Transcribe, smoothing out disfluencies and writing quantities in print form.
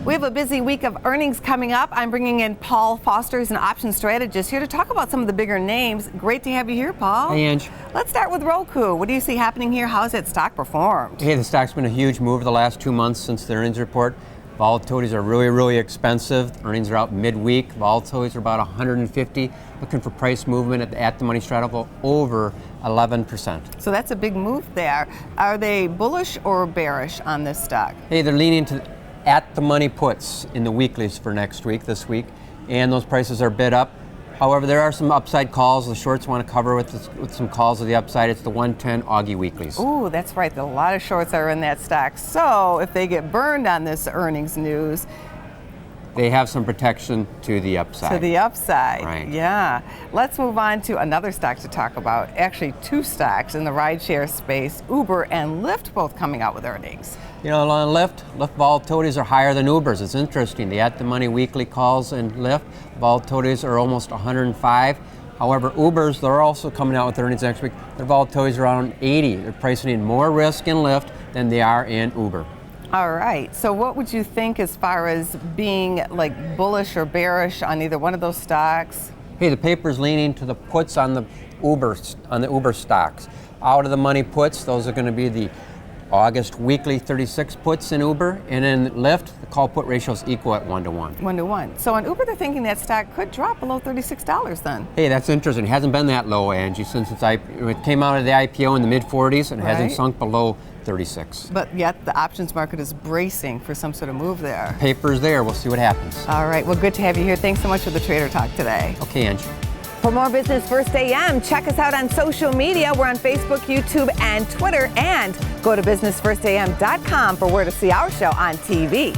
We have a busy week of earnings coming up. I'm bringing in Paul Foster, who's an option strategist, here to talk about some of the bigger names. Great to have you here, Paul. Hey, Ange. Let's start with Roku. What do you see happening here? How has that stock performed? Hey, the stock's been a huge move the last 2 months since the earnings report. Volatilities are really expensive. Earnings are out midweek. Volatilities are about 150. Looking for price movement at the money straddle over 11%. So that's a big move there. Are they bullish or bearish on this stock? Hey, they're leaning to at the money puts in the weeklies for this week, and those prices are bid up. However, there are some upside calls. The shorts want to cover with some calls of the upside. It's the 110 Augie weeklies. Ooh, that's right. A lot of shorts are in that stock. So if they get burned on this earnings news, they have some protection to the upside. To the upside, right. Yeah. Let's move on to another stock to talk about. Actually, two stocks in the rideshare space, Uber and Lyft, both coming out with earnings. You know, on Lyft volatilities are higher than Uber's. It's interesting. The at-the-money weekly calls in Lyft, volatilities are almost 105. However, Uber's, they're also coming out with earnings next week. Their volatilities are around 80. They're pricing in more risk in Lyft than they are in Uber. All right. So what would you think as far as being like bullish or bearish on either one of those stocks? Hey, the paper's leaning to the puts on the Uber stocks. Out of the money puts, those are going to be the August weekly 36 puts in Uber, and in Lyft, the call put ratio is equal at 1-to-1. 1-to-1. So on Uber, they're thinking that stock could drop below $36 then. Hey, that's interesting. It hasn't been that low, Angie, since it came out of the IPO in the mid-40s, and it hasn't sunk below 36. But yet the options market is bracing for some sort of move there. Paper's there. We'll see what happens. All right. Well, good to have you here. Thanks so much for the Trader Talk today. Okay, Angie. For more Business First AM, check us out on social media. We're on Facebook, YouTube, and Twitter. And go to businessfirstam.com for where to see our show on TV.